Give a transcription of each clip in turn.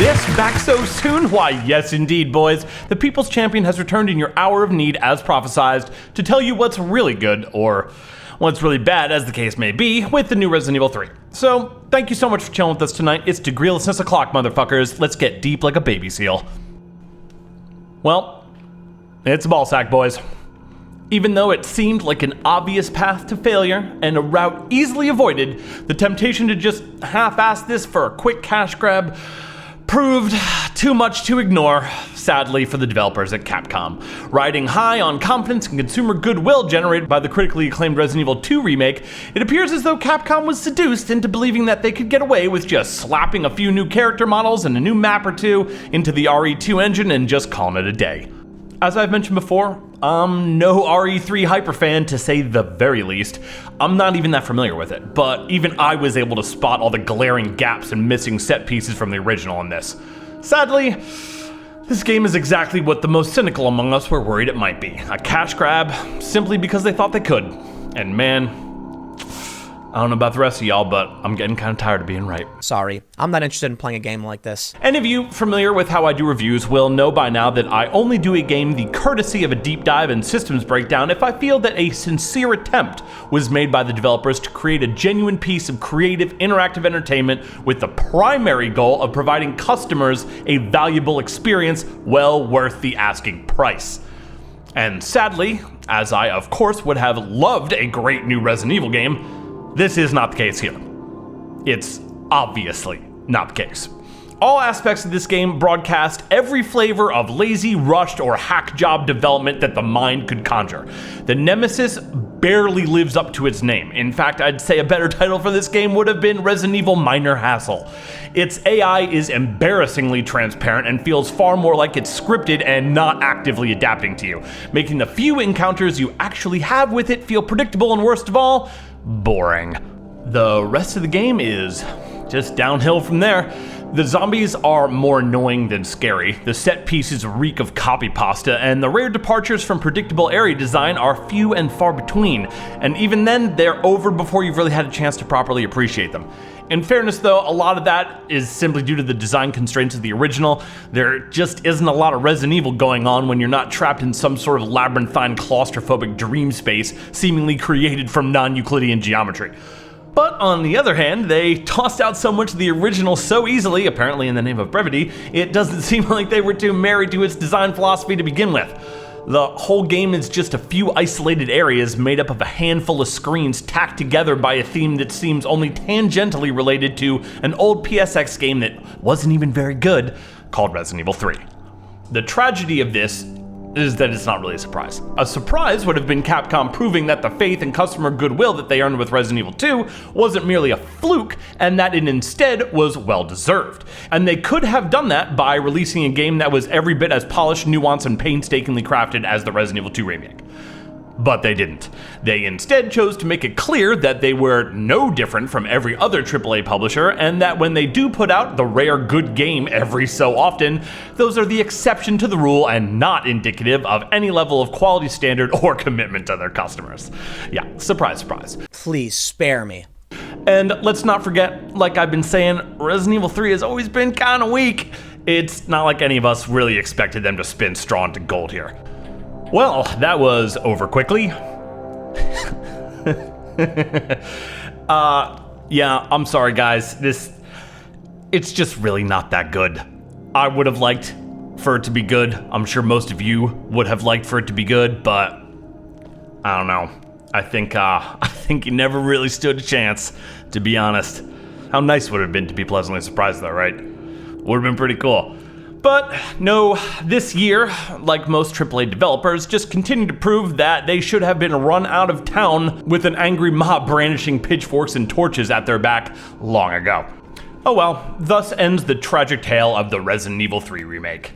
this back so soon? Why, yes indeed, boys. The People's Champion has returned in your hour of need as prophesized to tell you what's really good, or what's really bad, as the case may be, with the new Resident Evil 3. So, thank you so much for chilling with us tonight. It's degreelessness o'clock, motherfuckers. Let's get deep like a baby seal. Well, it's a ballsack, boys. Even though it seemed like an obvious path to failure and a route easily avoided, the temptation to just half-ass this for a quick cash grab proved too much to ignore, sadly, for the developers at Capcom. Riding high on confidence and consumer goodwill generated by the critically acclaimed Resident Evil 2 remake, it appears as though Capcom was seduced into believing that they could get away with just slapping a few new character models and a new map or two into the RE2 engine and just calling it a day. As I've mentioned before, I'm no RE3 hyperfan to say the very least. I'm not even that familiar with it, but even I was able to spot all the glaring gaps and missing set pieces from the original in this. Sadly, this game is exactly what the most cynical among us were worried it might be. A cash grab, simply because they thought they could. And man, I don't know about the rest of y'all, but I'm getting kind of tired of being right. Sorry, I'm not interested in playing a game like this. Any of you familiar with how I do reviews will know by now that I only do a game the courtesy of a deep dive and systems breakdown if I feel that a sincere attempt was made by the developers to create a genuine piece of creative, interactive entertainment with the primary goal of providing customers a valuable experience well worth the asking price. And sadly, as I of course would have loved a great new Resident Evil game, this is not the case here. It's obviously not the case. All aspects of this game broadcast every flavor of lazy, rushed, or hack job development that the mind could conjure. The Nemesis barely lives up to its name. In fact, I'd say a better title for this game would have been Resident Evil Minor Hassle. Its AI is embarrassingly transparent and feels far more like it's scripted and not actively adapting to you, making the few encounters you actually have with it feel predictable and, worst of all, boring. The rest of the game is just downhill from there. The zombies are more annoying than scary, the set pieces reek of copy pasta, and the rare departures from predictable area design are few and far between, and even then, they're over before you've really had a chance to properly appreciate them. In fairness though, a lot of that is simply due to the design constraints of the original. There just isn't a lot of Resident Evil going on when you're not trapped in some sort of labyrinthine claustrophobic dream space seemingly created from non-Euclidean geometry. But on the other hand, they tossed out so much of the original so easily, apparently in the name of brevity, it doesn't seem like they were too married to its design philosophy to begin with. The whole game is just a few isolated areas made up of a handful of screens tacked together by a theme that seems only tangentially related to an old PSX game that wasn't even very good, called Resident Evil 3. The tragedy of this is that it's not really a surprise. A surprise would have been Capcom proving that the faith and customer goodwill that they earned with Resident Evil 2 wasn't merely a fluke, and that it instead was well-deserved. And they could have done that by releasing a game that was every bit as polished, nuanced, and painstakingly crafted as the Resident Evil 2 remake. But they didn't. They instead chose to make it clear that they were no different from every other AAA publisher, and that when they do put out the rare good game every so often, those are the exception to the rule and not indicative of any level of quality standard or commitment to their customers. Yeah, surprise, surprise. Please spare me. And let's not forget, like I've been saying, Resident Evil 3 has always been kinda weak. It's not like any of us really expected them to spin straw into gold here. Well, that was over quickly. Yeah, I'm sorry guys, it's just really not that good. I would have liked for it to be good. I'm sure most of you would have liked for it to be good, but I don't know. I think you never really stood a chance, to be honest. How nice would it have been to be pleasantly surprised though, right? Would have been pretty cool. But no, this year, like most AAA developers, just continue to prove that they should have been run out of town with an angry mob brandishing pitchforks and torches at their back long ago. Oh well, thus ends the tragic tale of the Resident Evil 3 remake.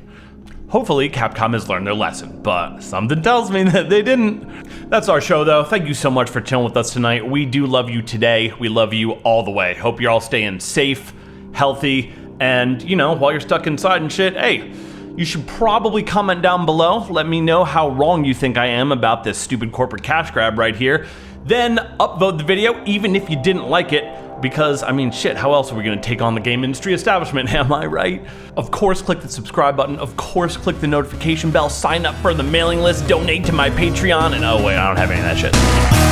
Hopefully Capcom has learned their lesson, but something tells me that they didn't. That's our show though. Thank you so much for chilling with us tonight. We do love you today. We love you all the way. Hope you're all staying safe, healthy, and, you know, while you're stuck inside and shit, hey, you should probably comment down below. Let me know how wrong you think I am about this stupid corporate cash grab right here. Then upvote the video, even if you didn't like it. because, I mean, shit, how else are we gonna take on the game industry establishment, am I right? Of course, click the subscribe button. Of course, click the notification bell, sign up for the mailing list, donate to my Patreon, and oh wait, I don't have any of that shit.